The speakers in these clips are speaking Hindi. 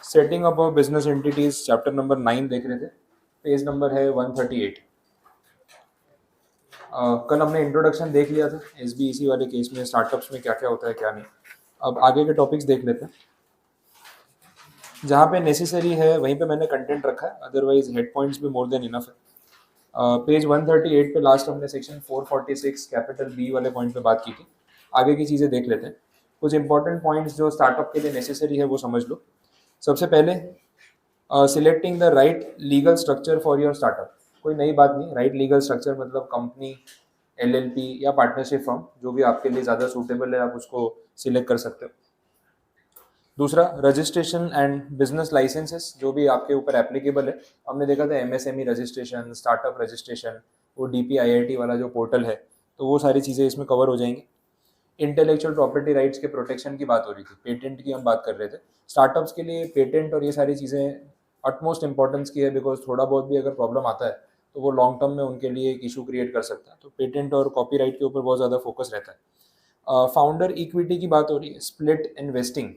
Setting up of business entities chapter number 9 देख रहे थे। पेज नंबर है 138। कल हमने इंट्रोडक्शन देख लिया था एसबीईसी वाले केस में, स्टार्टअप्स में क्या क्या होता है क्या नहीं। अब आगे के टॉपिक्स देख लेते हैं। जहाँ पे नेसेसरी है वहीं पे मैंने कंटेंट रखा है, अदरवाइज हेड पॉइंट्स भी मोर देन इनफ है। पेज 138 पे लास्ट हमने सेक्शन 446 कैपिटल बी वाले पॉइंट पे बात की थी। आगे की चीज़ें देख लेते हैं। कुछ इंपॉर्टेंट पॉइंट्स जो स्टार्टअप के लिए नेसेसरी है वो समझ लो। सबसे पहले selecting the right legal structure for your startup. कोई नई बात नहीं, राइट लीगल स्ट्रक्चर मतलब कंपनी, एलएलपी या पार्टनरशिप फर्म, जो भी आपके लिए ज़्यादा सूटेबल है आप उसको सिलेक्ट कर सकते हो। दूसरा, रजिस्ट्रेशन एंड बिजनेस लाइसेंसेस जो भी आपके ऊपर एप्लीकेबल है। हमने देखा था एमएसएमई रजिस्ट्रेशन, स्टार्टअप रजिस्ट्रेशन, वो डीपीआईआईटी वाला जो पोर्टल है, तो वो सारी चीज़ें इसमें कवर हो जाएंगी। इंटेलेक्चुअल प्रॉपर्टी राइट्स के प्रोटेक्शन की बात हो रही थी, पेटेंट की हम बात कर रहे थे। स्टार्टअप्स के लिए पेटेंट और ये सारी चीज़ें अटमोस्ट इंपॉर्टेंस की है, बिकॉज थोड़ा बहुत भी अगर प्रॉब्लम आता है तो वो लॉन्ग टर्म में उनके लिए एक इशू क्रिएट कर सकता है। तो पेटेंट और कॉपीराइट के ऊपर बहुत ज़्यादा फोकस रहता है। फाउंडर इक्विटी की बात हो रही है, स्प्लिट इन्वेस्टिंग।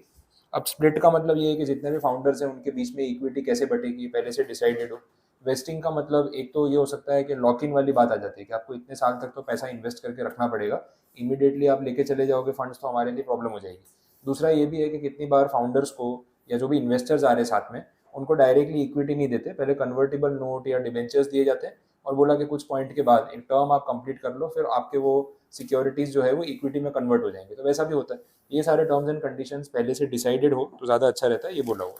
अब स्प्लिट का मतलब ये है कि जितने भी फाउंडर्स हैं उनके बीच में इक्विटी कैसे बटेगी पहले से डिसाइडेड हो। वेस्टिंग का मतलब एक तो ये हो सकता है कि लॉक इन वाली बात आ जाती है कि आपको इतने साल तक तो पैसा इन्वेस्ट करके रखना पड़ेगा, इमीडिएटली आप लेके चले जाओगे फंड्स तो हमारे लिए प्रॉब्लम हो जाएगी। दूसरा ये भी है कि कितनी बार फाउंडर्स को या जो भी इन्वेस्टर्स आ रहे हैं साथ में उनको डायरेक्टली इक्विटी नहीं देते, पहले कन्वर्टेबल नोट या डिबेंचर्स दिए जाते हैं और बोला कि कुछ पॉइंट के बाद एक टर्म आप कंप्लीट कर लो, फिर आपके वो सिक्योरिटीज जो है वो इक्विटी में कन्वर्ट हो जाएंगे। तो वैसा भी होता है। ये सारे टर्म्स एंड कंडीशंस पहले से डिसाइडेड हो तो ज़्यादा अच्छा रहता है, ये बोला हुआ।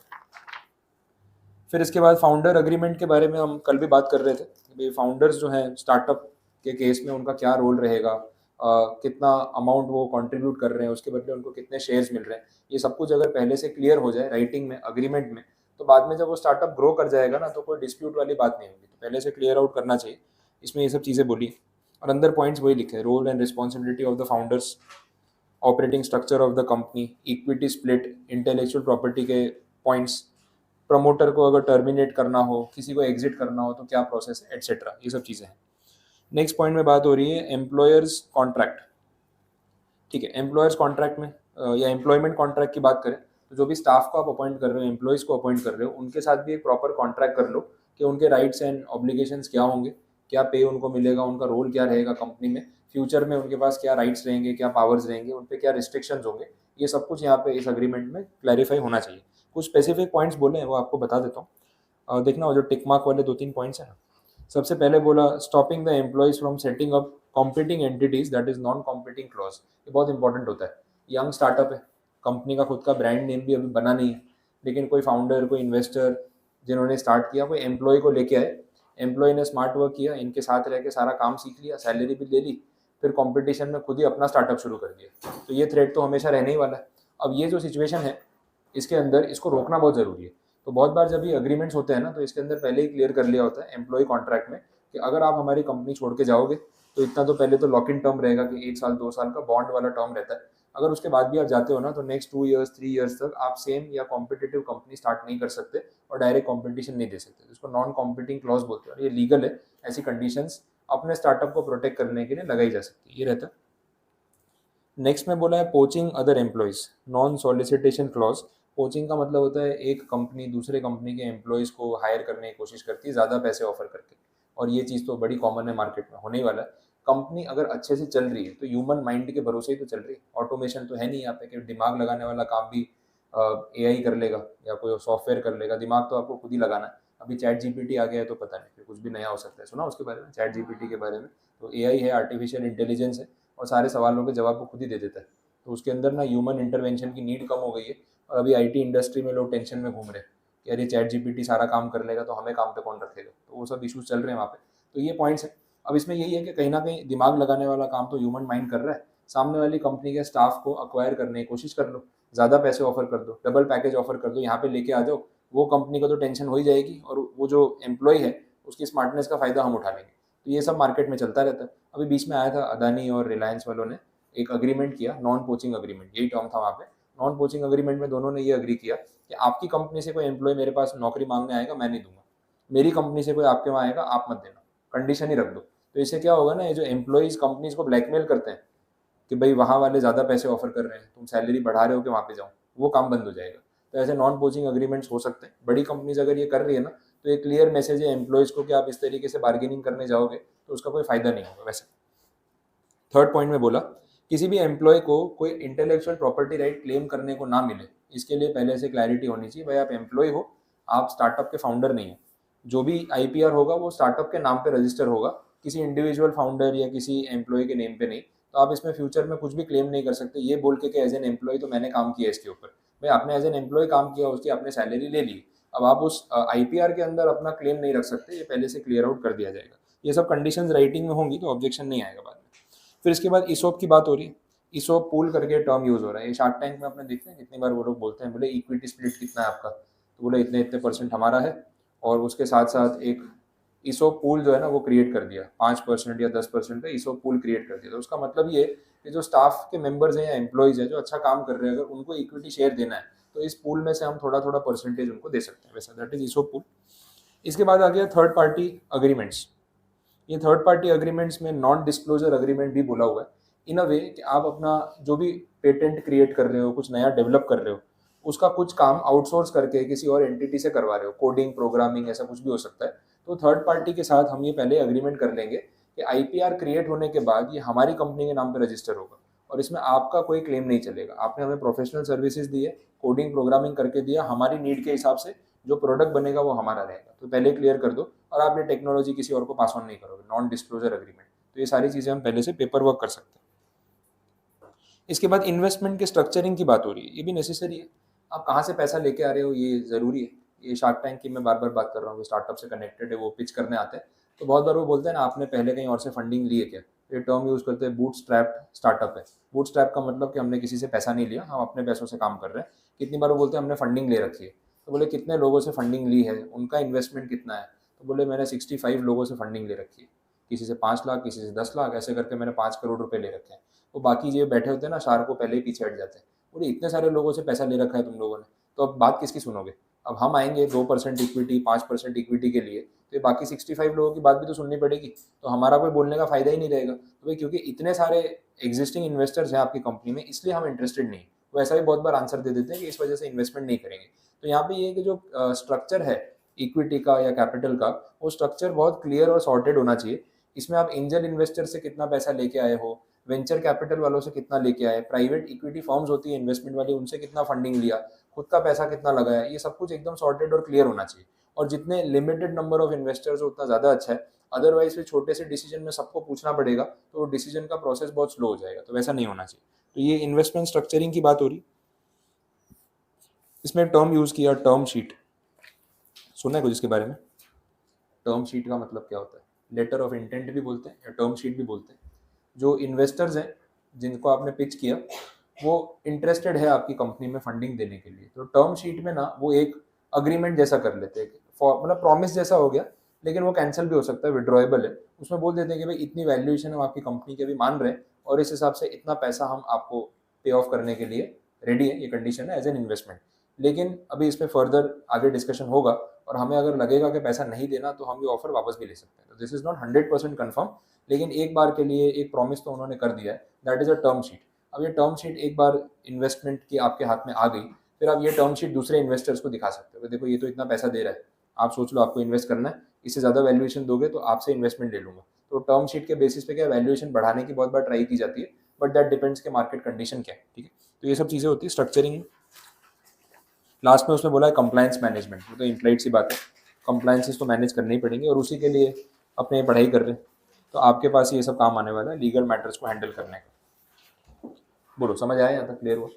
फिर इसके बाद फाउंडर अग्रीमेंट के बारे में हम कल भी बात कर रहे थे कि फाउंडर्स जो हैं स्टार्टअप के केस में उनका क्या रोल रहेगा, कितना अमाउंट वो कंट्रीब्यूट कर रहे हैं, उसके बदले उनको कितने शेयर्स मिल रहे हैं। ये सब कुछ अगर पहले से क्लियर हो जाए राइटिंग में, अग्रीमेंट में, तो बाद में जब वो स्टार्टअप ग्रो कर जाएगा ना तो कोई डिस्प्यूट वाली बात नहीं होगी। तो पहले से क्लियर आउट करना चाहिए। इसमें ये सब चीज़ें बोली और अंदर पॉइंट्स वही लिखे, role and responsibility of the founders, operating structure of the company, equity split, intellectual property के पॉइंट्स, प्रमोटर को अगर टर्मिनेट करना हो, किसी को एग्जिट करना हो तो क्या प्रोसेस है, एटसेट्रा, ये सब चीज़ें हैं। नेक्स्ट पॉइंट में बात हो रही है एम्प्लॉयर्स कॉन्ट्रैक्ट। ठीक है, एम्प्लॉयर्स कॉन्ट्रैक्ट में या एम्प्लॉयमेंट कॉन्ट्रैक्ट की बात करें तो जो भी स्टाफ को आप अपॉइंट कर रहे हो, एम्प्लॉयज़ को अपॉइंट कर रहे हो, उनके साथ भी एक प्रॉपर कॉन्ट्रैक्ट कर लो कि उनके राइट्स एंड ऑब्लिगेशंस क्या होंगे, क्या पे उनको मिलेगा, उनका रोल क्या रहेगा कंपनी में, फ्यूचर में उनके पास क्या राइट्स रहेंगे, क्या पावर्स रहेंगे, उन पर क्या रिस्ट्रिक्शंस होंगे। ये सब कुछ यहाँ पे इस अग्रीमेंट में क्लैरिफाई होना चाहिए। कुछ स्पेसिफिक पॉइंट्स बोले हैं वो आपको बता देता हूँ। देखना वो जो टिक मार्क वाले 2-3 पॉइंट्स हैं ना। सबसे पहले बोला stopping the employees from setting up competing entities, that is non competing clause. ये बहुत इंपॉर्टेंट होता है। यंग स्टार्टअप है, कंपनी का खुद का ब्रांड नेम भी अभी बना नहीं है, लेकिन कोई फाउंडर, कोई इन्वेस्टर जिन्होंने स्टार्ट किया, कोई एम्प्लॉय को लेके आए, एम्प्लॉय ने स्मार्ट वर्क किया, इनके साथ रह के सारा काम सीख लिया, सैलरी भी ले ली, फिर कंपटीशन में खुद ही अपना स्टार्टअप शुरू कर दिया, तो ये थ्रेट तो हमेशा रहने ही वाला है। अब ये जो सिचुएशन है इसके अंदर इसको रोकना बहुत ज़रूरी है। तो बहुत बार जब ये अग्रीमेंट्स होते हैं ना तो इसके अंदर पहले ही क्लियर कर लिया होता है एम्प्लॉय कॉन्ट्रैक्ट में कि अगर आप हमारी कंपनी छोड़ के जाओगे तो इतना तो पहले तो लॉक इन टर्म रहेगा कि 1 साल 2 साल का बॉन्ड वाला टर्म रहता है। अगर उसके बाद भी आप जाते हो ना तो नेक्स्ट 2 ईयर्स 3 ईयर्स तक आप सेम या कॉम्पिटिटिव कंपनी स्टार्ट नहीं कर सकते और डायरेक्ट कॉम्पिटिशन नहीं दे सकते, इसको नॉन कॉम्पिटिंग क्लॉज बोलते हैं और ये लीगल है। ऐसी कंडीशंस अपने स्टार्टअप को प्रोटेक्ट करने के लिए लगाई जा सकती है, ये रहता है। नेक्स्ट में बोला है poaching other employees, non solicitation clause. Poaching का मतलब होता है एक कंपनी दूसरे कंपनी के एम्प्लॉयज़ को हायर करने की कोशिश करती है ज़्यादा पैसे ऑफर करके, और ये चीज़ तो बड़ी कॉमन है मार्केट में, होने ही वाला है। कंपनी अगर अच्छे से चल रही है तो ह्यूमन माइंड के भरोसे ही तो चल रही है, ऑटोमेशन तो है नहीं यहाँ पे कि दिमाग लगाने वाला काम भी एआई कर लेगा या कोई सॉफ्टवेयर कर लेगा, दिमाग तो आपको खुद ही लगाना है। अभी चैट जीपीटी आ गया है तो पता नहीं फिर कुछ भी नया हो सकता है, सुना उसके बारे में, चैट जीपीटी के बारे में? तो एआई है, आर्टिफिशियल इंटेलिजेंस है, और सारे सवालों के जवाब वो खुद ही दे देता है। तो उसके अंदर ना ह्यूमन इंटरवेंशन की नीड कम हो गई है, और अभी आईटी इंडस्ट्री में लोग टेंशन में घूम रहे हैं कि अरे चैट जीपीटी सारा काम कर लेगा तो हमें काम पे कौन रखेगा, तो वो सब इशूज चल रहे हैं वहाँ पे। तो ये पॉइंट्स है। अब इसमें यही है कि कहीं ना कहीं दिमाग लगाने वाला काम तो ह्यूमन माइंड कर रहा है, सामने वाली कंपनी के स्टाफ को अक्वायर करने की कोशिश कर लो, ज़्यादा पैसे ऑफर कर दो, डबल पैकेज ऑफर कर दो, यहाँ पे लेके आ जाओ, वो कंपनी को तो टेंशन हो ही जाएगी और वो जो एम्प्लॉय है उसकी स्मार्टनेस का फ़ायदा हम उठा लेंगे। तो ये सब मार्केट में चलता रहता है। अभी बीच में आया था अदानी और रिलायंस वालों ने एक अग्रीमेंट किया, नॉन पोचिंग अग्रीमेंट, यही टर्म था वहाँ पे। नॉन पोचिंग अग्रीमेंट में दोनों ने ये अग्री किया कि आपकी कंपनी से कोई एम्प्लॉय मेरे पास नौकरी मांगने आएगा मैं नहीं दूंगा, मेरी कंपनी से कोई आपके वहाँ आएगा आप मत देना, कंडीशन ही रख दो। तो इससे क्या होगा ना, ये जो एम्प्लॉयज़ कंपनीज को ब्लैकमेल करते हैं कि भाई वहाँ वाले ज़्यादा पैसे ऑफर कर रहे हैं, तुम सैलरी बढ़ा रहे हो कि वहाँ पे जाओ, वो काम बंद हो जाएगा। तो ऐसे नॉन पोचिंग अग्रीमेंट्स हो सकते हैं। बड़ी कंपनीज अगर ये कर रही है ना, तो एक क्लियर मैसेज है एम्प्लॉयज़ को कि आप इस तरीके से बार्गेनिंग करने जाओगे तो उसका कोई फायदा नहीं होगा। वैसे थर्ड पॉइंट में बोला, किसी भी एम्प्लॉय को कोई इंटेलेक्चुअल प्रॉपर्टी राइट क्लेम करने को ना मिले, इसके लिए पहले से क्लैरिटी होनी चाहिए। भाई आप एम्प्लॉय हो, आप स्टार्टअप के फाउंडर नहीं है। जो भी आईपीआर होगा वो स्टार्टअप के नाम पे रजिस्टर होगा, किसी इंडिविजुअल फाउंडर या किसी एम्प्लॉय के नेम पे नहीं। तो आप इसमें फ्यूचर में कुछ भी क्लेम नहीं कर सकते ये बोल के कि एज एन एम्प्लॉय तो मैंने काम किया इसके ऊपर। भाई आपने एज एन एम्प्लॉय काम किया, उसकी आपने सैलरी ले ली, अब आप उस आईपीआर के अंदर अपना क्लेम नहीं रख सकते, ये पहले से क्लियर आउट कर दिया जाएगा। ये सब कंडीशंस राइटिंग में होंगी तो ऑब्जेक्शन नहीं आएगा बाद में। फिर इसके बाद ईसोप की बात हो रही है। ईसोप पूल करके टर्म यूज हो रहा है, ये शार्क टैंक में आपने देखते हैं कितनी बार वो लोग बोलते हैं, बोले इक्विटी स्प्लिट कितना है आपका, तो बोले इतने इतने परसेंट हमारा है, और उसके साथ साथ एक ईसोप पूल जो है ना वो क्रिएट कर दिया 5% या 10% का ईसोप पूल क्रिएट कर दिया। तो उसका मतलब ये कि जो स्टाफ के मेंबर्स हैं या एम्प्लॉयज़ हैं जो अच्छा काम कर रहे हैं, अगर उनको इक्विटी शेयर देना है तो इस पूल में से हम थोड़ा थोड़ा परसेंटेज उनको दे सकते हैं। वैसा दैट इज ईसोप पूल। इसके बाद आ गया थर्ड पार्टी अग्रीमेंट्स। ये थर्ड पार्टी अग्रीमेंट्स में नॉन डिस्क्लोजर अग्रीमेंट भी बोला हुआ है। इन अ वे कि आप अपना जो भी पेटेंट क्रिएट कर रहे हो, कुछ नया डेवलप कर रहे हो, उसका कुछ काम आउटसोर्स करके किसी और एंटिटी से करवा रहे हो, कोडिंग प्रोग्रामिंग ऐसा कुछ भी हो सकता है। तो थर्ड पार्टी के साथ हम ये पहले अग्रीमेंट कर लेंगे कि आईपीआर क्रिएट होने के बाद ये हमारी कंपनी के नाम पर रजिस्टर होगा और इसमें आपका कोई क्लेम नहीं चलेगा। आपने हमें प्रोफेशनल सर्विसेज दी है, कोडिंग प्रोग्रामिंग करके दिया, हमारी नीड के हिसाब से जो प्रोडक्ट बनेगा वो हमारा रहेगा। तो पहले क्लियर कर दो, और आप ये टेक्नोलॉजी किसी और को पास ऑन नहीं करोगे, नॉन डिस्क्लोजर अग्रीमेंट। तो ये सारी चीज़ें हम पहले से पेपर वर्क कर सकते हैं। इसके बाद इन्वेस्टमेंट के स्ट्रक्चरिंग की बात हो रही है, ये भी नेसेसरी है। आप कहाँ से पैसा लेके आ रहे हो ये ज़रूरी है। ये शार्क टैंक की मैं बार बार बात कर रहा हूँ, स्टार्टअप से कनेक्टेड है, वो पिच करने आते हैं तो बहुत बार वो बोलते हैं ना आपने पहले कहीं और से फंडिंग ली है क्या। ये टर्म यूज़ करते हैं बूट स्ट्रैप स्टार्टअप है। बूट स्ट्रैप का मतलब कि हमने किसी से पैसा नहीं लिया, हम अपने पैसों से काम कर रहे हैं। कितनी बार वो बोलते हैं हमने फंडिंग ले रखी है, तो बोले कितने लोगों से फंडिंग ली है, उनका इन्वेस्टमेंट कितना है, तो बोले मैंने 65 लोगों से फंडिंग ले रखी है, किसी से 5 लाख, किसी से 10 लाख, ऐसे करके मैंने 5 करोड़ रुपए ले रखे हैं। तो बाकी ये बैठे होते हैं ना शार्क को पहले ही पीछे हट जाते हैं, बोले इतने सारे लोगों से पैसा ले रखा है तुम लोगों ने, तो अब बात किसकी सुनोगे। अब हम आएंगे 2% इक्विटी 5% इक्विटी के लिए, तो ये बाकी 65 लोगों की बात भी तो सुननी पड़ेगी, तो हमारा कोई बोलने का फायदा ही नहीं रहेगा। तो भाई क्योंकि इतने सारे एग्जिस्टिंग इन्वेस्टर्स हैं आपकी कंपनी में, इसलिए हम इंटरेस्टेड नहीं। वो ऐसा भी बहुत बार आंसर दे देते हैं कि इस वजह से इन्वेस्टमेंट नहीं करेंगे। तो यहाँ पे ये कि जो स्ट्रक्चर है इक्विटी का या कैपिटल का, वो स्ट्रक्चर बहुत क्लियर और सॉर्टेड होना चाहिए। इसमें आप एंजल इन्वेस्टर से कितना पैसा लेके आए हो, वेंचर कैपिटल वालों से कितना लेके आए, प्राइवेट इक्विटी फर्म्स होती है इन्वेस्टमेंट वाली, उनसे कितना फंडिंग लिया, खुद का पैसा कितना लगाया, ये सब कुछ एकदम सॉर्टेड और क्लियर होना चाहिए। और जितने लिमिटेड नंबर ऑफ इन्वेस्टर्स हो उतना ज़्यादा अच्छा है। अदरवाइज फिर छोटे से डिसीजन में सबको पूछना पड़ेगा तो डिसीजन का प्रोसेस बहुत स्लो हो जाएगा, तो वैसा नहीं होना चाहिए। तो ये इन्वेस्टमेंट स्ट्रक्चरिंग की बात हो रही। इसमें टर्म यूज़ किया टर्म शीट, सुना है कुछ इसके बारे में। टर्म शीट का मतलब क्या होता है, लेटर ऑफ इंटेंट भी बोलते हैं या टर्म शीट भी बोलते हैं। जो इन्वेस्टर्स हैं जिनको आपने पिच किया वो इंटरेस्टेड है आपकी कंपनी में फंडिंग देने के लिए, तो टर्म शीट में ना वो एक अग्रीमेंट जैसा कर लेते हैं, मतलब प्रॉमिस जैसा हो गया, लेकिन वो कैंसिल भी हो सकता है, विड्रॉएबल है। उसमें बोल देते हैं कि भाई इतनी वैल्यूएशन हम आपकी कंपनी के भी मान रहे हैं और इस हिसाब से इतना पैसा हम आपको पे ऑफ करने के लिए रेडी है, ये कंडीशन है एज एन इन्वेस्टमेंट। लेकिन अभी इस पर फर्दर आगे डिस्कशन होगा और हमें अगर लगेगा कि पैसा नहीं देना तो हम ये ऑफर वापस भी ले सकते हैं। तो दिस इज नॉट 100% कन्फर्म, लेकिन एक बार के लिए एक प्रॉमिस तो उन्होंने कर दिया है, that is a term sheet. अब ये टर्म शीट एक बार इन्वेस्टमेंट की आपके हाथ में आ गई, फिर आप ये टर्म शीट दूसरे इन्वेस्टर्स को दिखा सकते हो, देखो ये तो इतना पैसा दे रहा है, आप सोच लो आपको इन्वेस्ट करना है, इससे ज़्यादा वैल्यूएशन दोगे तो आपसे इन्वेस्टमेंट ले लूँगा। तो टर्म शीट के बेसिस पे क्या वैल्यूएशन बढ़ाने की बहुत बार ट्राई की जाती है, बट दैट डिपेंड्स के मार्केट कंडीशन क्या है, ठीक है। तो ये सब चीज़ें होती है स्ट्रक्चरिंग। लास्ट में उसमें बोला है कंप्लायंस मैनेजमेंट, वो तो इम्प्लाइड सी बात है, कंप्लायंसेस तो मैनेज करने ही पड़ेंगे और उसी के लिए अपने पढ़ाई कर रहे हैं, तो आपके पास ये सब काम आने वाला है लीगल मैटर्स को हैंडल करने का। बोलो समझ आया यहाँ तक, क्लियर हुआ।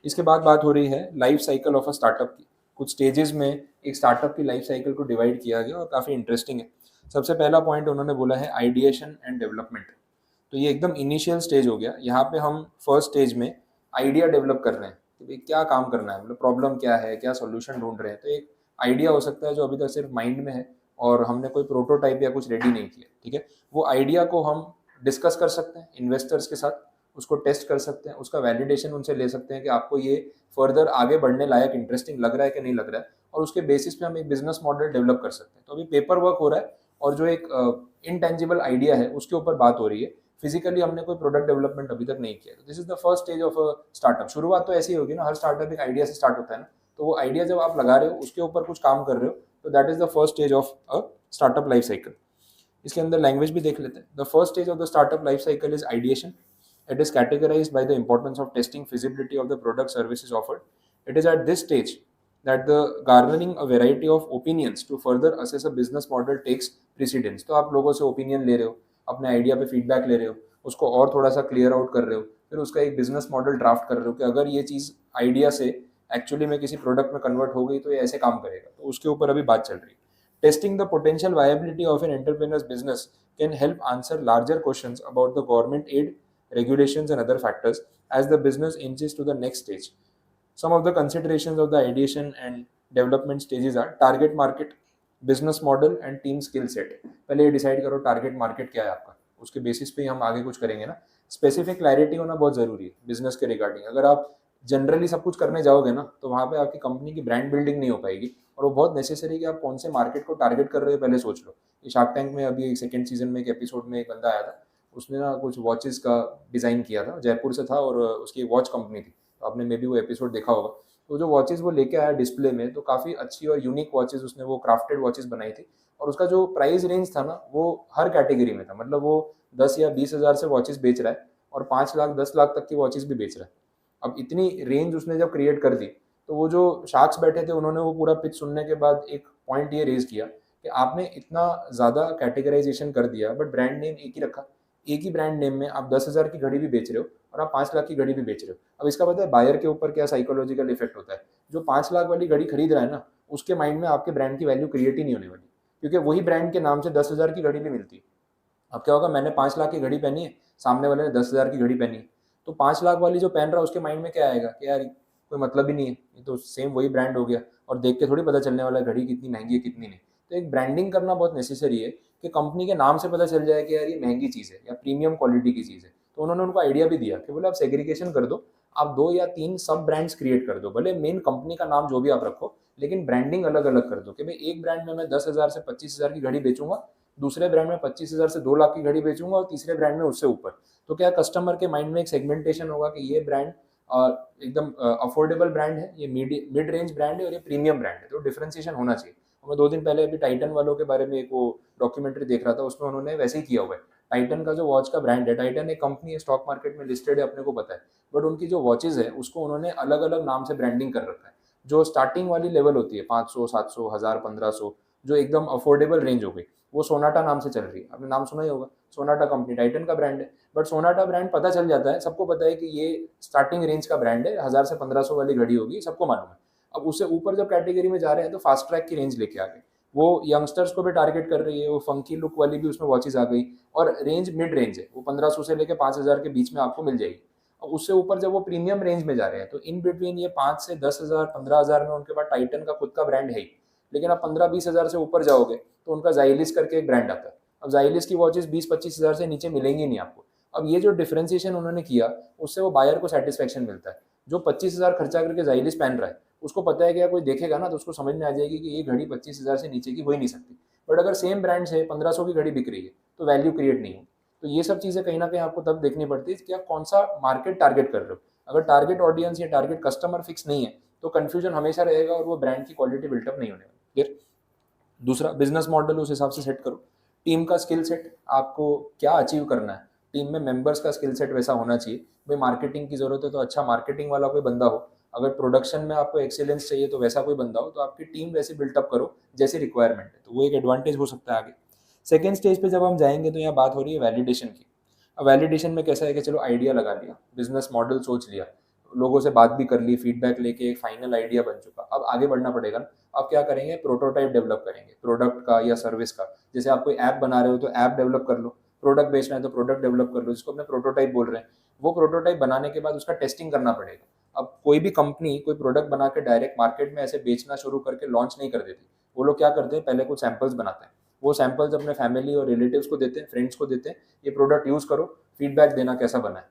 इसके बाद बात हो रही है life cycle of a startup की। कुछ स्टेजेस में एक स्टार्टअप की लाइफ साइकिल को डिवाइड किया गया और काफ़ी इंटरेस्टिंग है। सबसे पहला पॉइंट उन्होंने बोला है आइडिएशन एंड डेवलपमेंट। तो ये एकदम इनिशियल स्टेज हो गया, यहाँ पे हम फर्स्ट स्टेज में आइडिया डेवलप कर रहे हैं कि भाई क्या काम करना है, मतलब प्रॉब्लम क्या है, क्या सोल्यूशन ढूंढ रहे हैं। तो एक आइडिया हो सकता है जो अभी तक सिर्फ माइंड में है और हमने कोई प्रोटोटाइप या कुछ रेडी नहीं किया, ठीक है। वो आइडिया को हम डिस्कस कर सकते हैं इन्वेस्टर्स के साथ, उसको टेस्ट कर सकते हैं, उसका वैलिडेशन उनसे ले सकते हैं कि आपको ये फर्दर आगे बढ़ने लायक इंटरेस्टिंग लग रहा है कि नहीं लग रहा है, और उसके बेसिस पे हम एक बिजनेस मॉडल डेवलप कर सकते हैं। तो अभी पेपर वर्क हो रहा है और जो एक इनटेंजिबल आइडिया है उसके ऊपर बात हो रही है। फिजिकली हमने कोई प्रोडक्ट डेवलपमेंट अभी तक नहीं किया। This is the first stage of a startup. शुरुआत तो ऐसी होगी ना, हर स्टार्टअप एक आइडिया से स्टार्ट होता है ना, तो वो आइडिया जब आप लगा रहे हो उसके ऊपर कुछ काम कर रहे हो, तो that is the first stage of a startup life cycle. इसके अंदर लैंग्वेज भी देख लेते हैं। The first stage of the startup life cycle is ideation. It is categorized by the importance of testing feasibility of the product services offered. It is at this stage that the garnering a variety of opinions to further assess a business model takes precedence. तो आप लोगों से ओपिनियन ले रहे हो, अपने आइडिया पे फीडबैक ले रहे हो, उसको और थोड़ा सा क्लियर आउट कर रहे हो, फिर उसका एक बिजनेस मॉडल ड्राफ्ट कर रहे हो कि अगर ये चीज़ आइडिया से एक्चुअली में किसी प्रोडक्ट में कन्वर्ट हो गई तो ये ऐसे काम करेगा, तो उसके ऊपर अभी बात चल रही है। Testing the potential viability of an entrepreneur's business can help answer larger questions about the government aid, regulations, and other factors as the business inches to the next stage. Some of the considerations of the ideation and development stages are target market, business model, and team skill set. पहले ये डिसाइड करो टारगेट मार्केट क्या है आपका, उसके बेसिस पे ही हम आगे कुछ करेंगे ना। स्पेसिफिक क्लैरिटी होना बहुत जरूरी है बिजनेस के रिगार्डिंग। अगर आप जनरली सब कुछ करने जाओगे ना तो वहाँ पे आपकी कंपनी की ब्रांड बिल्डिंग नहीं हो पाएगी, और वो बहुत नेसेसरी है कि आप कौन से मार्केट को टारगेट कर रहे हो पहले सोच लो। ये शार्क टैंक में अभी एक सेकंड सीजन में एक एपिसोड में एक बंदा आया था, उसने ना कुछ वॉचेस का डिज़ाइन किया था, जयपुर से था और उसकी एक वॉच कंपनी थी, तो आपने मे बी वो एपिसोड देखा होगा। तो जो वॉचेस वो लेके आया डिस्प्ले में, तो काफ़ी अच्छी और यूनिक वॉचेस उसने वो क्राफ्टेड वॉचेस बनाई थी, और उसका जो प्राइस रेंज था ना वो हर कैटेगरी में था। मतलब वो 10 या 20 हज़ार से वॉचेस बेच रहा है और 5 लाख 10 लाख तक की वॉचेस भी बेच रहा है। अब इतनी रेंज उसने जब क्रिएट कर दी, तो वो जो शार्क्स बैठे थे उन्होंने वो पूरा पिच सुनने के बाद एक पॉइंट ये रेज किया कि आपने इतना ज़्यादा कैटेगराइजेशन कर दिया बट ब्रांड नेम एक ही रखा। एक ही ब्रांड नेम में आप 10,000 की घड़ी भी बेच रहे हो और आप 5 लाख की घड़ी भी बेच रहे हो। अब इसका पता है बायर के ऊपर क्या साइकोलॉजिकल इफेक्ट होता है। जो 5 लाख वाली घड़ी खरीद रहा है ना, उसके माइंड में आपके ब्रांड की वैल्यू क्रिएट ही नहीं होने वाली, क्योंकि वही ब्रांड के नाम से 10,000 की घड़ी भी मिलती है। अब क्या होगा, मैंने 5 लाख की घड़ी पहनी है, सामने वाले ने 10,000 की घड़ी पहनी है, तो 5 लाख वाली जो पहन रहा है उसके माइंड में क्या आएगा कि यार कोई मतलब ही नहीं है, ये तो सेम वही ब्रांड हो गया, और देख के थोड़ी पता चलने वाला है घड़ी कितनी महंगी है कितनी नहीं। तो एक ब्रांडिंग करना बहुत नेसेसरी है कि कंपनी के नाम से पता चल जाए कि यार ये महंगी चीज़ है या प्रीमियम क्वालिटी की चीज़ है। तो उन्होंने उनको आइडिया भी दिया कि बोले आप सेग्रीगेशन कर दो, आप 2 या 3 सब ब्रांड्स क्रिएट कर दो, भले मेन कंपनी का नाम जो भी आप रखो, लेकिन ब्रांडिंग अलग अलग कर दो कि भाई एक ब्रांड में मैं 10,000 से 25,000 की घड़ी बेचूंगा, दूसरे ब्रांड में 25,000 से 2 लाख की घड़ी बेचूंगा, और तीसरे ब्रांड में उससे ऊपर। तो क्या कस्टमर के माइंड में एक सेगमेंटेशन होगा कि ये ब्रांड एकदम अफोर्डेबल ब्रांड है, ये मिड रेंज ब्रांड है, और ये प्रीमियम ब्रांड है। तो डिफरेंशिएशन होना चाहिए। मैं 2 दिन पहले अभी टाइटन वालों के बारे में एक वो डॉक्यूमेंट्री देख रहा था, उसमें उन्होंने वैसे ही किया हुआ है। टाइटन का जो वॉच का ब्रांड है, टाइटन एक कंपनी है, स्टॉक मार्केट में लिस्टेड है, अपने को पता है, बट उनकी जो वॉचेज है उसको उन्होंने अलग अलग नाम से ब्रांडिंग कर रखा है। जो स्टार्टिंग वाली लेवल होती है 500, 700, 1000, 1500, जो एकदम अफोर्डेबल रेंज हो गई, वो सोनाटा नाम से चल रही है। आपने नाम सुना ही होगा, सोनाटा कंपनी टाइटन का ब्रांड है, बट सोनाटा ब्रांड पता चल जाता है, सबको पता है कि ये स्टार्टिंग रेंज का ब्रांड है, 1000 से 1500 वाली घड़ी होगी, सबको मालूम है। अब उससे ऊपर जब कैटेगरी में जा रहे हैं तो फास्ट ट्रैक की रेंज लेके आ गए, वो यंगस्टर्स को भी टारगेट कर रही है, वो फंकी लुक वाली भी उसमें वॉचेस आ गई, और रेंज मिड रेंज है, वो 1500 से लेकर 5000 के बीच में आपको मिल जाएगी। अब उससे ऊपर जब वो प्रीमियम रेंज में जा रहे हैं तो इन बिटवीन ये 5 से 10,000, 15,000 में उनके पास टाइटन का खुद का ब्रांड है ही। लेकिन आप 15-20 हज़ार से ऊपर जाओगे तो उनका जाइलिस करके एक ब्रांड आता है। अब जाइलिस की वॉचेस 20-25 हज़ार से नीचे मिलेंगी नहीं आपको। अब ये जो डिफरेंशिएशन उन्होंने किया, उससे वो बायर को सेटिस्फेक्शन मिलता है। जो 25,000 खर्चा करके जाइलिस पहन रहा है, उसको पता है कि यार कोई देखेगा ना तो उसको समझ में आ जाएगी कि ये घड़ी 25,000 से नीचे की हो ही नहीं सकती। बट अगर सेम ब्रांड से 1500 की घड़ी बिक रही है तो वैल्यू क्रिएट नहीं हो। तो ये सब चीज़ें कहीं ना कहीं आपको तब देखनी पड़ती है कि आप कौन सा मार्केट टारगेट कर रहे हो। अगर टारगेट ऑडियंस या टारगेट कस्टमर फिक्स नहीं है तो कन्फ्यूजन हमेशा रहेगा और वो ब्रांड की क्वालिटी बिल्टअप नहीं होने वाली। फिर दूसरा, बिजनेस मॉडल उस हिसाब से सेट करो। टीम का स्किल सेट, आपको क्या अचीव करना है, टीम में मेंबर्स का स्किल सेट वैसा होना चाहिए। भाई मार्केटिंग की जरूरत है तो अच्छा मार्केटिंग वाला कोई बंदा हो, अगर प्रोडक्शन में आपको एक्सेलेंस चाहिए तो वैसा कोई बंदा हो, तो आपकी टीम वैसे बिल्टअप करो जैसी रिक्वायरमेंट है, तो वो एक एडवांटेज हो सकता है आगे। सेकेंड स्टेज पे जब हम जाएंगे तो यहाँ बात हो रही है वैलिडेशन की। अब वैलिडेशन में कैसा है कि चलो आइडिया लगा लिया, बिजनेस मॉडल सोच लिया, लोगों से बात भी कर ली, फीडबैक लेके एक फाइनल आइडिया बन चुका, अब आगे बढ़ना पड़ेगा ना। अब क्या करेंगे, प्रोटोटाइप डेवलप करेंगे प्रोडक्ट का या सर्विस का। जैसे आप कोई ऐप बना रहे हो तो ऐप डेवलप कर लो, प्रोडक्ट बेचना है तो प्रोडक्ट डेवलप कर लो, जिसको अपने प्रोटोटाइप बोल रहे हैं। वो प्रोटोटाइप बनाने के बाद उसका टेस्टिंग करना पड़ेगा। अब कोई भी कंपनी कोई प्रोडक्ट बना के डायरेक्ट मार्केट में ऐसे बेचना शुरू करके लॉन्च नहीं कर देती। वो लोग क्या करते हैं, पहले कुछ सैंपल्स बनाते हैं, वो सैंपल्स अपने फैमिली और रिलेटिव्स को देते हैं, फ्रेंड्स को देते हैं, ये प्रोडक्ट यूज़ करो, फीडबैक देना कैसा बना है।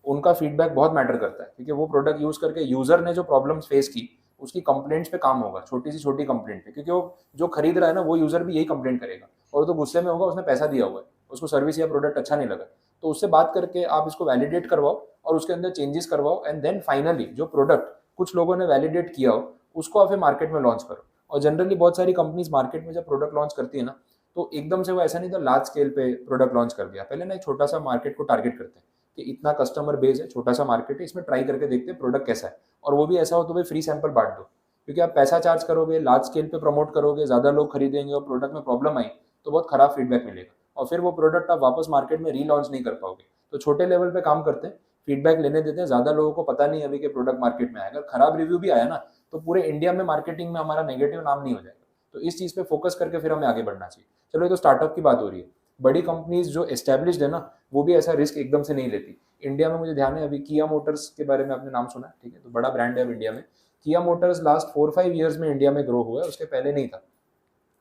उनका फीडबैक बहुत मैटर करता है, क्योंकि वो प्रोडक्ट यूज़ करके यूज़र ने जो प्रॉब्लम्स फेस की उसकी कंप्लेंट्स पे काम होगा, छोटी सी छोटी कंप्लेंट पे, क्योंकि वो जो खरीद रहा है ना वो यूज़र भी यही कंप्लेंट करेगा, और तो गुस्से में होगा, उसने पैसा दिया हुआ है, उसको सर्विस या प्रोडक्ट अच्छा नहीं लगा। तो उससे बात करके आप इसको वैलिडेट करवाओ और उसके अंदर चेंजेस करवाओ, एंड देन फाइनली जो प्रोडक्ट कुछ लोगों ने वैलिडेट किया हो उसको आप फिर मार्केट में लॉन्च करो। और जनरली बहुत सारी कंपनीज मार्केट में जब प्रोडक्ट लॉन्च करती है ना, तो एकदम से वो ऐसा नहीं था लार्ज स्केल पे प्रोडक्ट लॉन्च कर दिया, पहले ना एक छोटा सा मार्केट को टारगेट करते हैं कि इतना कस्टमर बेस है, छोटा सा मार्केट है, इसमें ट्राई करके देखते हैं प्रोडक्ट कैसा है। और वो भी ऐसा हो तो भाई फ्री सैंपल बांट दो, क्योंकि आप पैसा चार्ज करोगे, लार्ज स्केल पे प्रमोट करोगे, ज़्यादा लोग खरीदेंगे और प्रोडक्ट में प्रॉब्लम आई तो बहुत खराब फीडबैक मिलेगा, और फिर वो प्रोडक्ट आप वापस मार्केट में रीलॉन्च नहीं कर पाओगे। तो छोटे लेवल पे काम करते हैं, फीडबैक लेने देते हैं, ज़्यादा लोगों को पता नहीं अभी कि प्रोडक्ट मार्केट में आया, अगर खराब रिव्यू भी आया ना तो पूरे इंडिया में मार्केटिंग में हमारा नेगेटिव नाम नहीं हो जाएगा। तो इस चीज़ पे फोकस करके फिर हमें आगे बढ़ना चाहिए। चलो ये तो स्टार्टअप की बात हो रही है। बड़ी कंपनीज जो एस्टेब्लिश्ड है ना, वो भी ऐसा रिस्क एकदम से नहीं लेती। इंडिया में मुझे ध्यान है, अभी किया मोटर्स के बारे में आपने नाम सुना है, ठीक है, तो बड़ा ब्रांड है अब इंडिया में। किया मोटर्स लास्ट 4-5 ईयर्स में इंडिया में ग्रो हुआ है, उसके पहले नहीं था।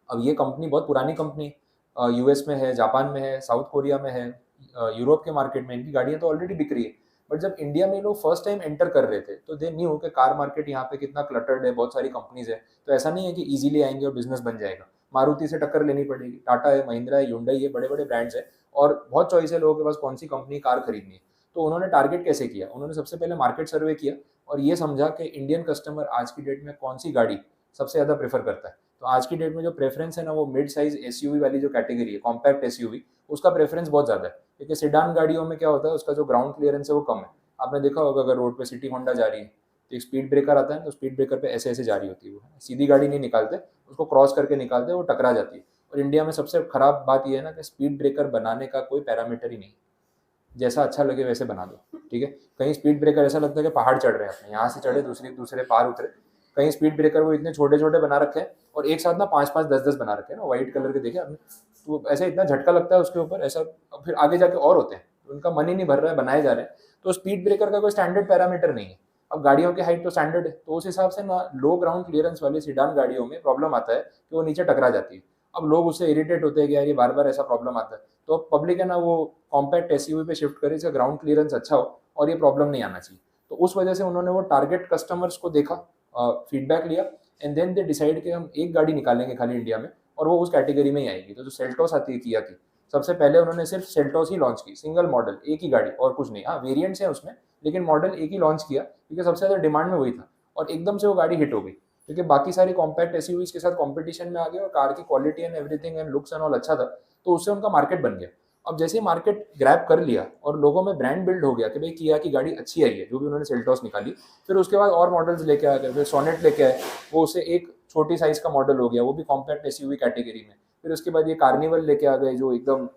अब ये कंपनी बहुत पुरानी कंपनी, यूएस में है, जापान में है, साउथ कोरिया में है, यूरोप के मार्केट में इनकी गाड़ियाँ तो ऑलरेडी बिक रही है। बट जब इंडिया में लोग फर्स्ट टाइम एंटर कर रहे थे तो दे न्यू कि कार मार्केट यहाँ पे कितना क्लटर्ड है, बहुत सारी कंपनीज है, तो ऐसा नहीं है कि इजीली आएंगे और बिजनेस बन जाएगा। मारुति से टक्कर लेनी पड़ेगी, टाटा है, महिंद्रा है, ह्युंडई है, बड़े बड़े ब्रांड्स है, और बहुत चॉइस है लोगों के पास कौन सी कंपनी कार खरीदनी है। तो उन्होंने टारगेट कैसे किया, उन्होंने सबसे पहले मार्केट सर्वे किया और ये समझा कि इंडियन कस्टमर आज की डेट में कौन सी गाड़ी सबसे ज़्यादा प्रेफर करता है। तो आज की डेट में जो प्रेफरेंस है ना, वो मिड साइज एसयूवी वाली जो कैटेगरी है, कॉम्पैक्ट एसयूवी, उसका प्रेफरेंस बहुत ज़्यादा है। क्योंकि सेडान गाड़ियों में क्या होता है, उसका जो ग्राउंड क्लियरेंस है वो कम है। आपने देखा होगा अगर रोड पे सिटी होंडा जा रही है तो एक स्पीड ब्रेकर आता है, तो स्पीड ब्रेकर पे ऐसे ऐसे जा रही होती है, वो सीधी गाड़ी नहीं निकालते, उसको क्रॉस करके निकालते, वो टकरा जाती है। और इंडिया में सबसे खराब बात यह है ना कि स्पीड ब्रेकर बनाने का कोई पैरामीटर ही नहीं, जैसा अच्छा लगे वैसे बना दो, ठीक है। कहीं स्पीड ब्रेकर ऐसा लगता है कि पहाड़ चढ़ रहे हैं, अपने यहाँ से चढ़े दूसरी दूसरे पार उतरे। कहीं स्पीड ब्रेकर वो इतने छोटे छोटे बना रखे हैं और एक साथ ना 5-5 10-10 बना रखे हैं ना, व्हाइट कलर के, देखे आपने, तो ऐसे इतना झटका लगता है उसके ऊपर ऐसा। फिर आगे जाके और होते हैं, उनका मन ही नहीं भर रहा है, बनाए जा रहे हैं। तो स्पीड ब्रेकर का कोई स्टैंडर्ड पैरामीटर नहीं है। अब गाड़ियों की हाइट तो स्टैंडर्ड है, तो उस हिसाब से ना लो ग्राउंड क्लियरेंस वाली सीडान गाड़ियों में प्रॉब्लम आता है कि वो नीचे टकरा जाती है। अब लोग उससे इरिटेट होते हैं कि यार ये बार बार ऐसा प्रॉब्लम आता है, तो पब्लिक है ना वो कॉम्पैक्ट एसयूवी पे शिफ्ट करे, इसका ग्राउंड क्लियरेंस अच्छा हो और ये प्रॉब्लम नहीं आना चाहिए। तो उस वजह से उन्होंने वो टारगेट कस्टमर्स को देखा, फीडबैक लिया, एंड देन दे डिसाइड कि हम एक गाड़ी निकालेंगे खाली इंडिया में और वो उस कैटेगरी में ही आएगी। तो जो सेल्टोस आती है किया की, सबसे पहले उन्होंने सिर्फ सेल्टोस ही लॉन्च की, सिंगल मॉडल, एक ही गाड़ी और कुछ नहीं। हाँ वेरिएंट्स हैं उसमें, लेकिन मॉडल एक ही लॉन्च किया क्योंकि सबसे ज़्यादा डिमांड में वही था, और एकदम से वो गाड़ी हिट हो गई क्योंकि बाकी सारी कॉम्पैक्ट एसयूवीज के साथ कंपटीशन में आ गए और कार की quality and everything and looks and all अच्छा था, तो उससे उनका मार्केट बन गया। अब जैसे मार्केट ग्रैब कर लिया और लोगों में ब्रांड बिल्ड हो गया कि भाई किया की गाड़ी अच्छी आई है, जो भी उन्होंने सेल्टोस निकाली, फिर उसके बाद और मॉडल्स लेके आ गए, फिर सोनेट लेके आए, वो उससे एक छोटी साइज का मॉडल हो गया, वो भी कॉम्पैक्ट एसयूवी कैटेगरी में। फिर उसके बाद ये कार्निवल लेके आ गए जो एकदम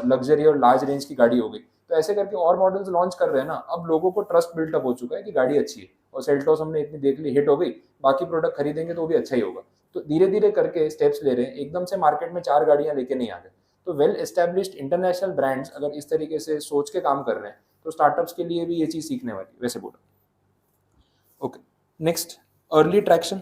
लग्जरी और लार्ज रेंज की गाड़ी हो गई। तो ऐसे करके और मॉडल्स लॉन्च कर रहे हैं ना, अब लोगों को ट्रस्ट बिल्टअप हो चुका है कि गाड़ी अच्छी है, और सेल्टोस हमने इतनी देख ली, हिट हो गई, बाकी प्रोडक्ट खरीदेंगे तो वो भी अच्छा ही होगा। तो धीरे धीरे करके स्टेप्स ले रहे हैं, एकदम से मार्केट में 4 गाड़ियां लेके नहीं आ गए। तो वेल एस्टेब्लिश्ड इंटरनेशनल ब्रांड्स अगर इस तरीके से सोच के काम कर रहे हैं तो स्टार्टअप्स के लिए भी ये चीज़ सीखने वाली, वैसे बोला। Okay, next, early traction.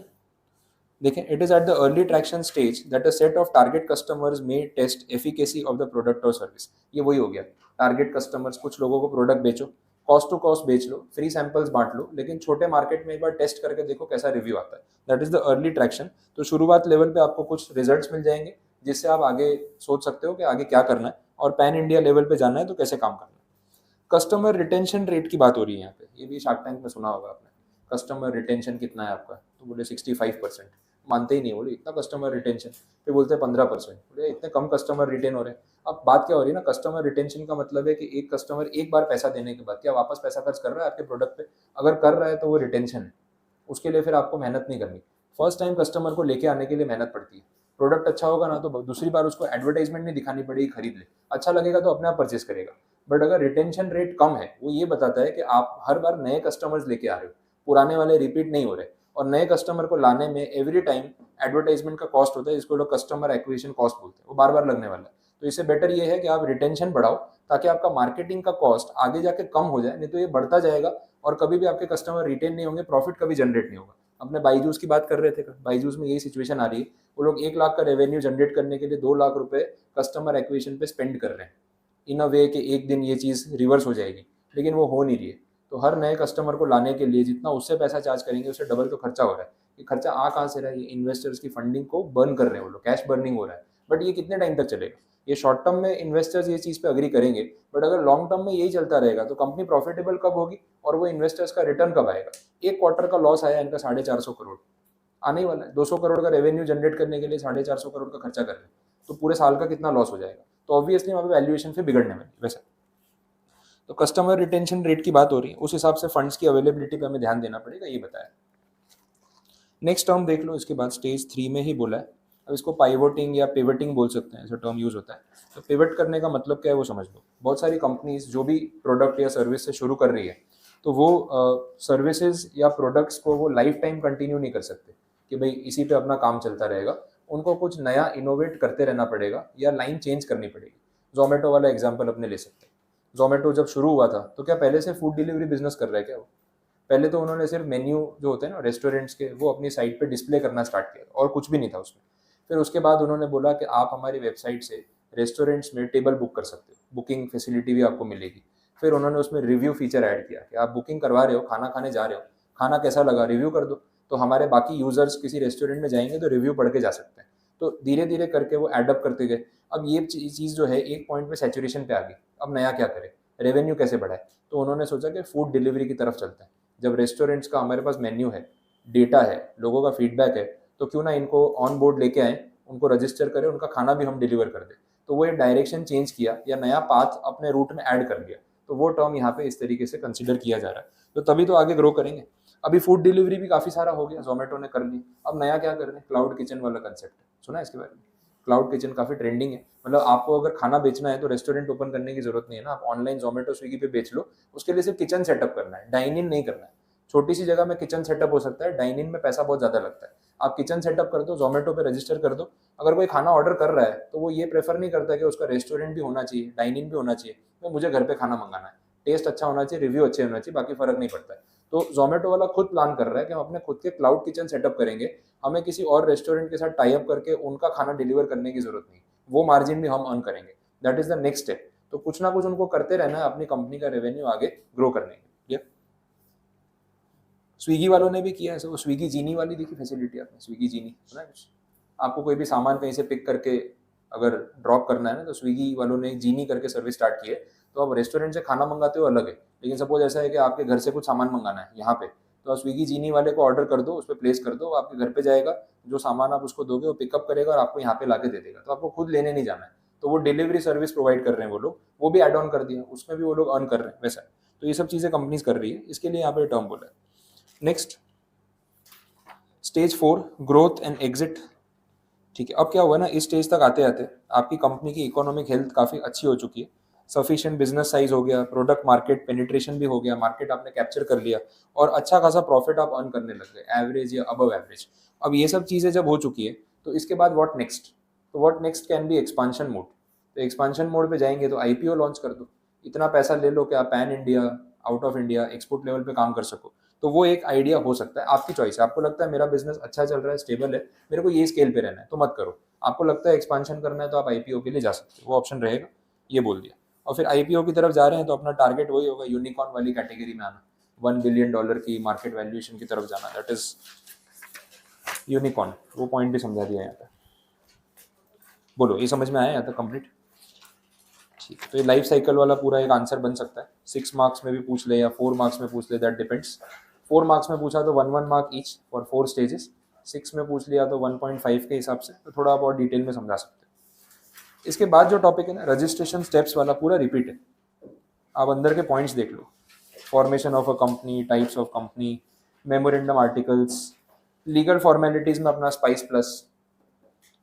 देखें, it is at the early traction stage that a set of target customers में test efficacy of the product और सर्विस। ये वही हो गया, टारगेट कस्टमर्स, कुछ लोगों को प्रोडक्ट बेचो, कॉस्ट टू कॉस्ट बेच लो, फ्री सैंपल्स बांट लो, लेकिन छोटे मार्केट में एक बार टेस्ट करके देखो कैसा रिव्यू आता है। That is the early traction. तो शुरुआत लेवल पे आपको कुछ रिजल्ट्स मिल जाएंगे जिससे आप आगे सोच सकते हो कि आगे क्या करना है, और पैन इंडिया लेवल पे जाना है तो कैसे काम करना है। कस्टमर रिटेंशन रेट की बात हो रही है यहाँ पे, ये भी शार्क टैंक में सुना होगा आपने, कस्टमर रिटेंशन कितना है आपका, तो बोले 65%, मानते ही नहीं, बोले इतना कस्टमर रिटेंशन, फिर बोलते हैं 15%, बोले इतने कम कस्टमर रिटेन हो रहे हैं। अब बात क्या हो रही है ना, कस्टमर रिटेंशन का मतलब है कि एक कस्टमर एक बार पैसा देने के बाद क्या वापस पैसा खर्च कर रहा है आपके प्रोडक्ट पे, अगर कर रहा है तो वो रिटेंशन है, उसके लिए फिर आपको मेहनत नहीं करनी। फर्स्ट टाइम कस्टमर को लेके आने के लिए मेहनत पड़ती है, प्रोडक्ट अच्छा होगा ना तो दूसरी बार उसको एडवर्टाइजमेंट नहीं दिखानी पड़ेगी, खरीद ले, अच्छा लगेगा तो अपने आप परचेस करेगा। बट अगर रिटेंशन रेट कम है, वो ये बताता है कि आप हर बार नए कस्टमर्स लेके आ रहे हो, पुराने वाले रिपीट नहीं हो रहे, और नए कस्टमर को लाने में एवरी टाइम एडवर्टाइजमेंट का कॉस्ट होता है, जिसको लोग कस्टमर एक्विजिशन कॉस्ट बोलते हैं, वो बार बार लगने वाला है। तो इससे बेटर ये है कि आप रिटेंशन बढ़ाओ ताकि आपका मार्केटिंग का कॉस्ट आगे जाके कम हो जाए, नहीं तो ये बढ़ता जाएगा और कभी भी आपके कस्टमर रिटेन नहीं होंगे, प्रॉफिट कभी जनरेट नहीं होगा। अपने बाईजूस की बात कर रहे थे, बाईजूस में यही सिचुएशन आ रही है, वो लोग 1 लाख का रेवेन्यू जनरेट करने के लिए 2 लाख रुपए कस्टमर एक्विजिशन पे स्पेंड कर रहे हैं, इन अ वे कि एक दिन ये चीज़ रिवर्स हो जाएगी, लेकिन वो हो नहीं रही है। तो हर नए कस्टमर को लाने के लिए जितना उससे पैसा चार्ज करेंगे उससे डबल तो खर्चा हो रहा है। ये खर्चा आ कहाँ से रहा है, ये इन्वेस्टर्स की फंडिंग को बर्न कर रहे हैं वो लोग, कैश बर्निंग हो रहा है। बट ये कितने टाइम तक चलेगा, ये शॉर्ट टर्म में इन्वेस्टर्स ये चीज़ पे अग्री करेंगे, बट अगर लॉन्ग टर्म में यही चलता रहेगा तो कंपनी प्रॉफिटेबल कब होगी और वो इन्वेस्टर्स का रिटर्न कब आएगा। एक क्वार्टर का लॉस आया इनका 450 करोड़, आने ही वाला है। 200 करोड़ का रेवेन्यू जनरेट करने के लिए 450 करोड़ का खर्चा कर रहे हैं, तो पूरे साल का कितना लॉस हो जाएगा, तो ऑब्वियसली वहाँ पे वैल्यूएशन फिर बिगड़ने वाली वैसे। तो कस्टमर रिटेंशन रेट की बात हो रही है, उस हिसाब से फंड्स की अवेलेबिलिटी पे हमें ध्यान देना पड़ेगा, ये बताया। नेक्स्ट टर्म देख लो, इसके बाद स्टेज 3 में ही बोला है। अब इसको पाइवोटिंग या पिवटिंग बोल सकते हैं, ऐसा टर्म यूज होता है। तो पिवट करने का मतलब क्या है वो समझ लो। बहुत सारी कंपनीज जो भी प्रोडक्ट या सर्विस से शुरू कर रही है, तो वो सर्विसेज या प्रोडक्ट्स को वो लाइफ टाइम कंटिन्यू नहीं कर सकते कि भाई इसी पे अपना काम चलता रहेगा। उनको कुछ नया इनोवेट करते रहना पड़ेगा या लाइन चेंज करनी पड़ेगी। जोमेटो वाला एग्जाम्पल अपने ले सकते हैं। जोमेटो जब शुरू हुआ था तो क्या पहले से फूड डिलीवरी बिजनेस कर रहा है क्या वो? पहले तो उन्होंने सिर्फ मेन्यू जो होते हैं ना रेस्टोरेंट्स के, वो अपनी साइट पे डिस्प्ले करना स्टार्ट किया और कुछ भी नहीं था उसमें। फिर उसके बाद उन्होंने बोला कि आप हमारी वेबसाइट से रेस्टोरेंट्स में टेबल बुक कर सकते हो, बुकिंग फैसिलिटी भी आपको मिलेगी। फिर उन्होंने उसमें रिव्यू फीचर ऐड किया कि आप बुकिंग करवा रहे हो, खाना खाने जा रहे हो, खाना कैसा लगा रिव्यू कर दो, तो हमारे बाकी यूजर्स किसी रेस्टोरेंट में जाएंगे तो रिव्यू पढ़ के जा सकते हैं। तो धीरे धीरे करके वो एडअप करते गए। अब ये चीज़ जो है एक पॉइंट पे सैचुरेशन पे आ गई। अब नया क्या करें, रेवेन्यू कैसे बढ़ाए? तो उन्होंने सोचा कि फूड डिलीवरी की तरफ चलते हैं। जब रेस्टोरेंट्स का हमारे पास मेन्यू है, डेटा है, लोगों का फीडबैक है, तो क्यों ना इनको ऑन बोर्ड लेके आए, उनको रजिस्टर करें, उनका खाना भी हम डिलीवर कर दें। तो वो एक डायरेक्शन चेंज किया या नया पाथ अपने रूट में ऐड कर लिया। तो वो टर्म यहाँ पे इस तरीके से कंसिडर किया जा रहा है। तो तभी तो आगे ग्रो करेंगे। अभी फूड डिलीवरी भी काफ़ी सारा हो गया, जोमेटो ने कर ली। अब नया क्या कर रहे हैं, क्लाउड किचन वाला कंसेप्ट सुना है इसके बारे में? क्लाउड किचन काफ़ी ट्रेंडिंग है। मतलब आपको अगर खाना बेचना है तो रेस्टोरेंट ओपन करने की जरूरत नहीं है ना, आप ऑनलाइन जोमेटो स्विगी पे बेच लो। उसके लिए सिर्फ किचन सेटअप करना है, डाइन इन नहीं करना है। छोटी सी जगह में किचन सेटअप हो सकता है, डाइन इन में पैसा बहुत ज़्यादा लगता है। आप किचन सेटअप कर दो, जोमेटो पे रजिस्टर कर दो। अगर कोई खाना ऑर्डर कर रहा है तो वो ये प्रेफर नहीं करता कि उसका रेस्टोरेंट भी होना चाहिए, डाइन इन भी होना चाहिए, तो मुझे घर पे खाना मंगाना है, टेस्ट अच्छा होना चाहिए, रिव्यू अच्छे होना चाहिए, बाकी फर्क नहीं पड़ता है। तो जोमेटो वाला खुद प्लान कर रहा है कि हम अपने खुद के क्लाउड किचन सेटअप करेंगे, हमें किसी और रेस्टोरेंट के साथ टाई अप करके उनका खाना डिलीवर करने की जरूरत नहीं, वो मार्जिन भी हम अर्न करेंगे। That is the next step. तो कुछ ना कुछ उनको करते रहना है अपनी कंपनी का रेवेन्यू आगे ग्रो करने के लिए। स्विगी वालों ने भी किया है, वो स्विगी जीनी वाली देखी फैसिलिटी आपने? स्विगी जीनी सुना है कुछ? आपको कोई भी सामान कहीं से पिक करके अगर ड्रॉप करना है ना, तो स्विगी वालों ने एक जीनी करके सर्विस स्टार्ट की है। तो आप रेस्टोरेंट से खाना मंगाते हो अलग है, लेकिन सपोज ऐसा है कि आपके घर से कुछ सामान मंगाना है यहाँ पे, तो आप स्विगी जीनी वाले को ऑर्डर कर दो, उस पर प्लेस कर दो, वो आपके घर पे जाएगा, जो सामान आप उसको दोगे वो पिकअप करेगा और आपको यहाँ पे ला के दे देगा। तो आपको खुद लेने नहीं जाना है। तो वो डिलीवरी सर्विस प्रोवाइड कर रहे हैं वो लोग, वो भी एड ऑन कर दिया, उसमें भी वो लोग अर्न कर रहे हैं वैसा। तो ये सब चीज़ें कंपनीज कर रही है, इसके लिए यहाँ पे टर्म बोला है। Next stage 4, growth and exit. ठीक है, अब क्या हुआ ना, इस स्टेज तक आते आते आपकी कंपनी की इकोनॉमिक हेल्थ काफ़ी अच्छी हो चुकी है, सफिशिएंट बिजनेस साइज हो गया, प्रोडक्ट मार्केट पेनिट्रेशन भी हो गया, मार्केट आपने कैप्चर कर लिया और अच्छा खासा प्रॉफिट आप अर्न करने लग गए, एवरेज या अबव एवरेज। अब ये सब चीज़ें जब हो चुकी है, तो इसके बाद व्हाट नेक्स्ट? तो what next can be expansion mode. तो एक्सपांशन मोड पे जाएंगे तो आईपीओ लॉन्च कर दो, इतना पैसा ले लो कि आप pan India, out of India, export level पे काम कर सको। तो वो एक आइडिया हो सकता है, आपकी चॉइस है। आपको लगता है मेरा बिजनेस अच्छा चल रहा है, स्टेबल है, मेरे को ये स्केल पे रहना है, तो मत करो। आपको लगता है एक्सपांशन करना है तो आप आईपीओ के लिए जा सकते हो, वो ऑप्शन रहेगा, ये बोल दिया। और फिर आईपीओ की तरफ जा रहे हैं तो अपना टारगेट वही होगा, यूनिकॉर्न वाली कैटेगरी में आना, $1 बिलियन की मार्केट वैल्यूएशन की तरफ जाना, दैट इज यूनिकॉर्न। वो पॉइंट भी समझा दिया यहाँ पे। बोलो, ये समझ में आया यहाँ तक कंप्लीट? ठीक है, तो ये लाइफ साइकिल वाला पूरा एक आंसर बन सकता है। 6 मार्क्स में भी पूछ ले या 4 मार्क्स में पूछ ले, दैट डिपेंड्स। 4 मार्क्स में पूछा तो 1 मार्क ईच फॉर 4 स्टेजेस। 6 में पूछ लिया तो 1.5 के हिसाब से, तो थोड़ा आप और डिटेल में समझा सकते हैं। इसके बाद जो टॉपिक है ना, रजिस्ट्रेशन स्टेप्स वाला, पूरा रिपीट है। आप अंदर के पॉइंट्स देख लो, formation of a company, types of company, memorandum articles, legal formalities में अपना स्पाइस प्लस,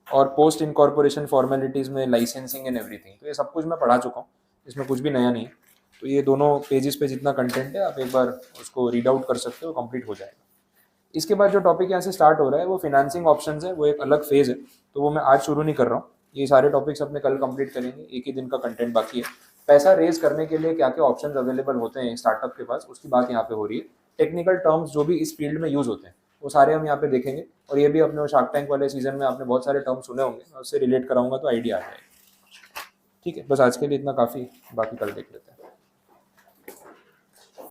और पोस्ट इनकॉर्पोरेशन फॉर्मेलिटीज़ में लाइसेंसिंग एंड एवरीथिंग। तो ये सब कुछ मैं पढ़ा चुका हूँ, इसमें कुछ भी नया नहीं है। तो ये दोनों पेजेस पे जितना कंटेंट है आप एक बार उसको रीड आउट कर सकते हो, कंप्लीट हो जाएगा। इसके बाद जो टॉपिक यहाँ से स्टार्ट हो रहा है वो फिनेंसिंग ऑप्शंस है, वो एक अलग फेज है, तो वो मैं आज शुरू नहीं कर रहा हूँ। ये सारे टॉपिक्स अपने कल कंप्लीट करेंगे, एक ही दिन का कंटेंट बाकी है। पैसा रेज करने के लिए क्या क्या ऑप्शंस अवेलेबल होते हैं स्टार्टअप के पास, उसकी बात यहाँ पे हो रही है। टेक्निकल टर्म्स जो भी इस फील्ड में यूज होते हैं वो सारे हम यहाँ पे देखेंगे। और ये भी अपने शार्क टैंक वाले सीजन में आपने बहुत सारे टर्म्स सुने होंगे, मैं उससे रिलेट कराऊंगा तो आइडिया आ जाएगा। ठीक है, बस आज के लिए इतना काफ़ी, बाकी कल देख लेते हैं।